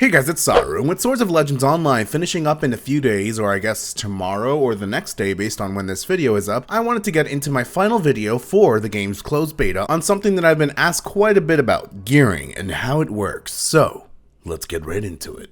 Hey guys, it's Saru, and with Swords of Legends Online finishing up in a few days, or I guess tomorrow or the next day based on when this video is up, I wanted to get into my final video for the game's closed beta on something that I've been asked quite a bit about, gearing and how it works. So, let's get right into it.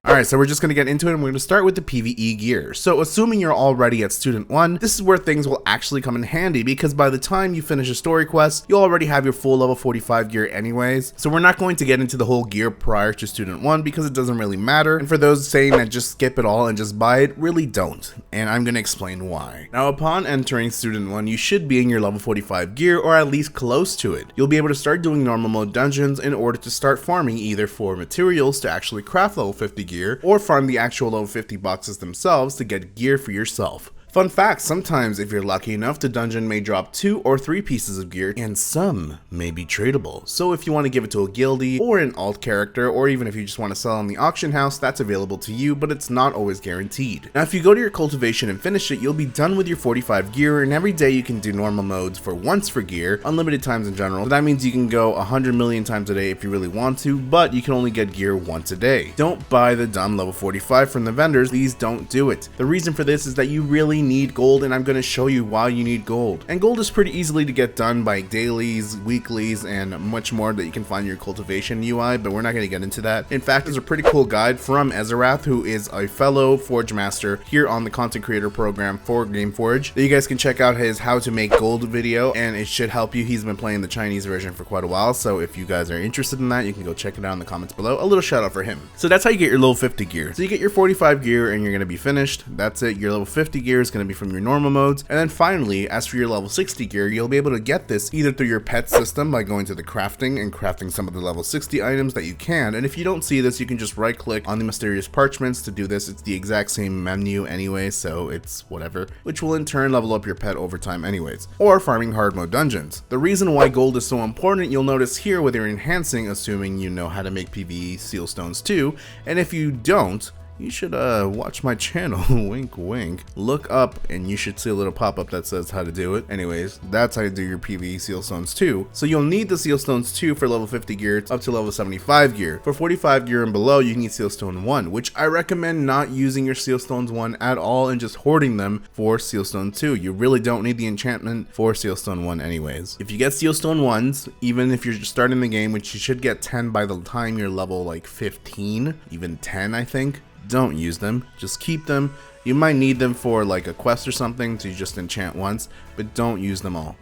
Alright, so we're just going to get into it and we're going to start with the PvE gear. So assuming you're already at Student 1, this is where things will actually come in handy because by the time you finish a story quest, you'll already have your full level 45 gear anyways. So we're not going to get into the whole gear prior to Student 1 because it doesn't really matter. And for those saying that just skip it all and just buy it, really don't. And I'm going to explain why. Now upon entering Student 1, you should be in your level 45 gear or at least close to it. You'll be able to start doing normal mode dungeons in order to start farming either for materials to actually craft level 50 gear or farm the actual level 50 boxes themselves to get gear for yourself. Fun fact, sometimes if you're lucky enough, the dungeon may drop 2 or 3 pieces of gear, and some may be tradable. So if you want to give it to a guildie, or an alt character, or even if you just want to sell on the auction house, that's available to you, but it's not always guaranteed. Now if you go to your cultivation and finish it, you'll be done with your 45 gear, and every day you can do normal modes for once for gear, unlimited times in general. So that means you can go 100 million times a day if you really want to, but you can only get gear once a day. Don't buy the dumb level 45 from the vendors, please don't do it. The reason for this is that you really need gold, and I'm going to show you why you need gold. And gold is pretty easily to get done by dailies, weeklies, and much more that you can find in your cultivation UI, but we're not going to get into that. In fact, there's a pretty cool guide from Ezerath, who is a fellow Forge Master here on the content creator program for Gameforge, that you guys can check out his how to make gold video, and it should help you. He's been playing the Chinese version for quite a while, so if you guys are interested in that, you can go check it out in the comments below. A little shout out for him. So that's how you get your level 50 gear. So you get your 45 gear and you're going to be finished. That's it. Your level 50 gear is going to be from your normal modes, and then finally, as for your level 60 gear, you'll be able to get this either through your pet system by going to the crafting and crafting some of the level 60 items that you can, and if you don't see this, you can just right click on the mysterious parchments to do this. It's the exact same menu anyway, so it's whatever, which will in turn level up your pet over time anyways, or farming hard mode dungeons. The reason why gold is so important, you'll notice here with your enhancing, assuming you know how to make PvE Sealstones too, and if you don't, you should watch my channel, wink wink, look up and you should see a little pop-up that says how to do it. Anyways, that's how you do your PvE Sealstones 2. So you'll need the Sealstones 2 for level 50 gear up to level 75 gear. For 45 gear and below, you need Sealstone 1, which I recommend not using your Sealstones 1 at all and just hoarding them for Sealstone 2. You really don't need the enchantment for Sealstone 1 anyways. If you get Sealstone 1s, even if you're just starting the game, which you should get 10 by the time you're level like 15, even 10 I think, don't use them, just keep them. You might need them for like a quest or something to just enchant once, but don't use them all.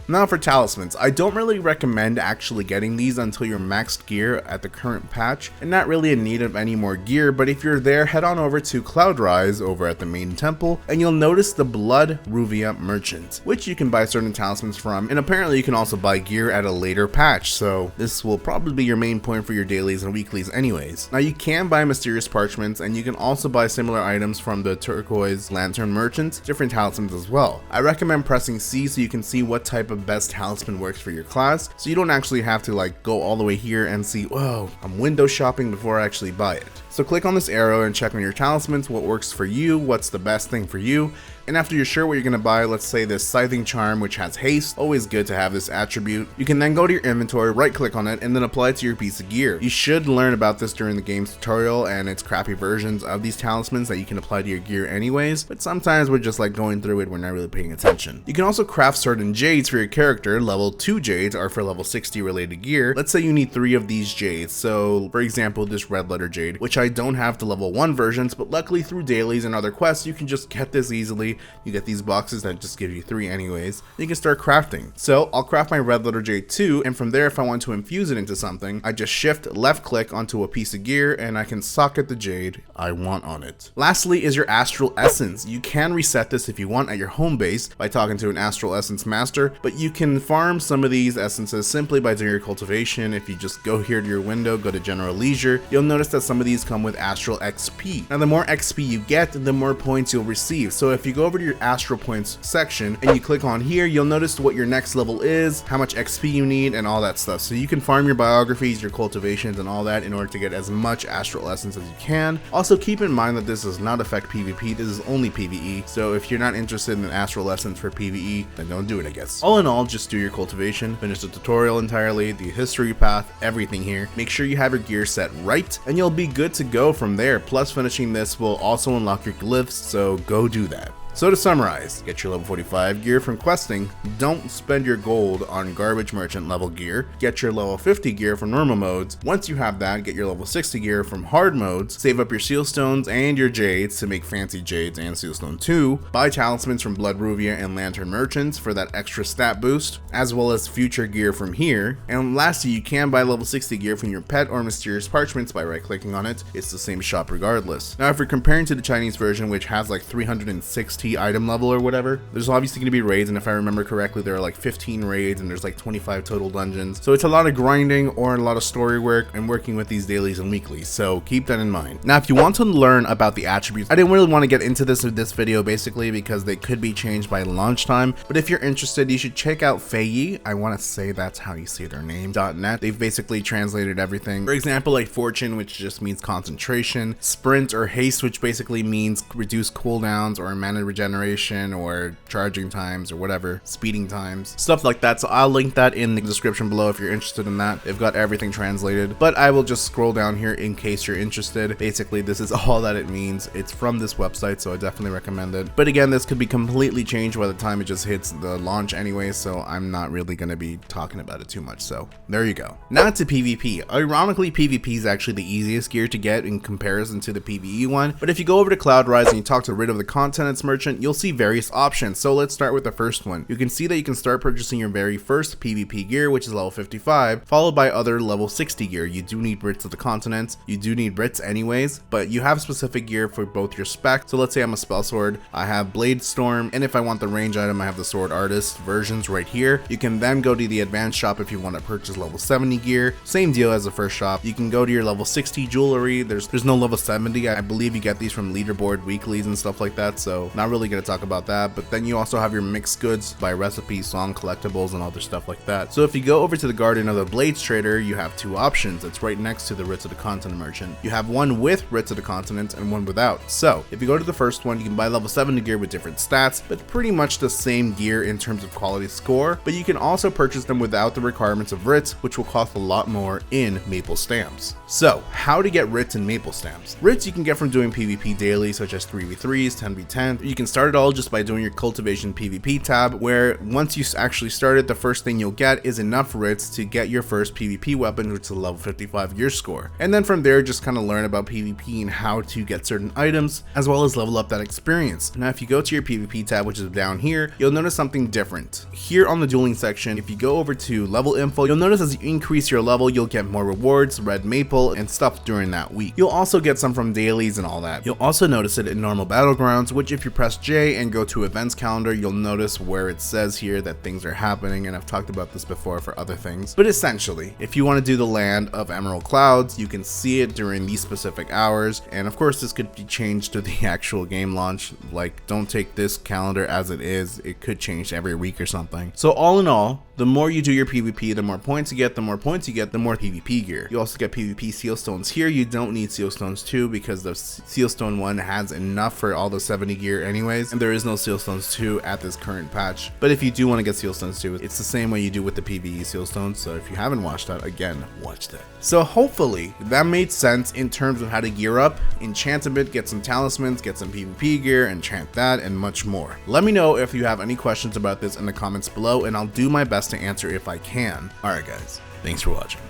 Now for talismans, I don't really recommend actually getting these until you're maxed gear at the current patch and not really in need of any more gear, but if you're there, head on over to Cloudrise over at the main temple and you'll notice the Blood Ruvia Merchant, which you can buy certain talismans from, and apparently you can also buy gear at a later patch, so this will probably be your main point for your dailies and weeklies anyways. Now you can buy mysterious parchments and you can also buy similar items from the Turquoise Lantern Merchant, different talismans as well. I recommend pressing C so you can see what type of best talisman works for your class, so you don't actually have to like go all the way here and see, whoa, I'm window shopping before I actually buy it. So click on this arrow and check on your talismans, what works for you, what's the best thing for you. And after you're sure what you're going to buy, let's say this Scything Charm, which has haste, always good to have this attribute. You can then go to your inventory, right click on it, and then apply it to your piece of gear. You should learn about this during the game's tutorial and its crappy versions of these talismans that you can apply to your gear anyways, but sometimes we're just like going through it, we're not really paying attention. You can also craft certain Jades for your character. Level 2 Jades are for level 60 related gear. Let's say you need 3 of these Jades, so for example this Red Letter Jade, which I don't have the level 1 versions, but luckily through dailies and other quests you can just get this easily. You get these boxes that just give you 3 anyways. You can start crafting. So I'll craft my Red Letter Jade 2, and from there if I want to infuse it into something, I just shift left click onto a piece of gear and I can socket the Jade I want on it. Lastly is your Astral Essence. You can reset this if you want at your home base by talking to an Astral Essence master, but you can farm some of these essences simply by doing your cultivation. If you just go here to your window, go to General Leisure, you'll notice that some of these come come with Astral XP. Now the more XP you get, the more points you'll receive. So if you go over to your Astral Points section and you click on here, you'll notice what your next level is, how much XP you need, and all that stuff. So you can farm your biographies, your cultivations, and all that in order to get as much Astral Essence as you can. Also keep in mind that this does not affect PvP, this is only PvE. So if you're not interested in Astral Essence for PvE, then don't do it, I guess. All in all, just do your cultivation, finish the tutorial entirely, the history path, everything here. Make sure you have your gear set right, and you'll be good to go from there. Plus finishing this will also unlock your glyphs, so go do that. So to summarize, get your level 45 gear from questing, don't spend your gold on garbage merchant level gear, get your level 50 gear from normal modes. Once you have that, get your level 60 gear from hard modes, save up your Sealstones and your Jades to make fancy Jades and Sealstone 2, buy Talismans from Blood Ruvia and Lantern merchants for that extra stat boost, as well as future gear from here. And lastly, you can buy level 60 gear from your pet or mysterious parchments by right clicking on it. It's the same shop regardless. Now if you're comparing to the Chinese version, which has like 360 item level or whatever, there's obviously going to be raids, and if I remember correctly, there are like 15 raids and there's like 25 total dungeons. So it's a lot of grinding or a lot of story work and working with these dailies and weeklies, so keep that in mind. Now if you want to learn about the attributes, I didn't really want to get into this in this video basically because they could be changed by launch time, but if you're interested, you should check out PvE, I want to say that's how you say their name, .net. They've basically translated everything. For example, like Fortune, which just means concentration, Sprint or Haste, which basically means reduced cooldowns or mana regeneration or charging times or whatever, speeding times, stuff like that. So I'll link that in the description below if you're interested in that. They've got everything translated, but I will just scroll down here in case you're interested. Basically, this is all that it means. It's from this website, so I definitely recommend it. But again, this could be completely changed by the time it just hits the launch anyway, so I'm not really going to be talking about it too much. So there you go. Now to PvP. Ironically, PvP is actually the easiest gear to get in comparison to the PvE one, but if you go over to Cloud Rise and you talk to Rid of the Continents merchant, you'll see various options. So let's start with the first one. You can see that you can start purchasing your very first PvP gear, which is level 55, followed by other level 60 gear. You do need Brits of the Continents, you do need Brits anyways, but you have specific gear for both your specs. So let's say I'm a spell sword, I have Blade Storm, and if I want the range item, I have the Sword Artist versions right here. You can then go to the advanced shop if you want to purchase level 70 gear. Same deal as the first shop. You can go to your level 60 jewelry. There's no level 70. I believe you get these from leaderboard weeklies and stuff like that, so not really going to talk about that. But then you also have your mixed goods by recipe, song, collectibles, and other stuff like that. So if you go over to the Garden of the Blades Trader, you have two options. It's right next to the Writs of the Continent merchant. You have one with Writs of the Continent and one without. So if you go to the first one, you can buy level 70 gear with different stats, but pretty much the same gear in terms of quality score, but you can also purchase them without the requirements of Writs, which will cost a lot more in Maple Stamps. So how to get Writs and Maple Stamps? Writs you can get from doing PvP daily, such as 3v3s, 10v10. You can start it all just by doing your cultivation PvP tab, where once you actually start it, the first thing you'll get is enough Writs to get your first PvP weapon, which is a level 55 gear score. And then from there, just kind of learn about PvP and how to get certain items, as well as level up that experience. Now, if you go to your PvP tab, which is down here, you'll notice something different. Here on the dueling section, if you go over to level info, you'll notice as you increase your level, you'll get more rewards, red maple, and stuff during that week. You'll also get some from dailies and all that. You'll also notice it in normal battlegrounds, which if you press J and go to events calendar, you'll notice where it says here that things are happening, and I've talked about this before for other things. But essentially, if you want to do the Land of Emerald Clouds, you can see it during these specific hours, and of course this could be changed to the actual game launch. Like, don't take this calendar as it is, it could change every week or something. So all in all, the more you do your PvP, the more points you get, the more points you get, the more PvP gear. You also get PvP Sealstones here. You don't need Sealstones 2 because the Sealstone 1 has enough for all the 70 gear anyways, and there is no Sealstones 2 at this current patch. But if you do want to get Sealstones 2, it's the same way you do with the PvE Sealstones, so if you haven't watched that, again, watch that. So hopefully that made sense in terms of how to gear up, enchant a bit, get some talismans, get some PvP gear, enchant that, and much more. Let me know if you have any questions about this in the comments below, and I'll do my best to answer if I can. Alright guys, thanks for watching.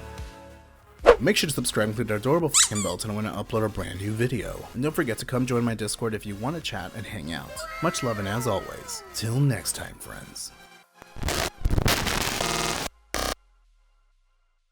Make sure to subscribe and click that adorable fucking bell to know when I upload a brand new video. And don't forget to come join my Discord if you want to chat and hang out. Much love, and as always, till next time, friends.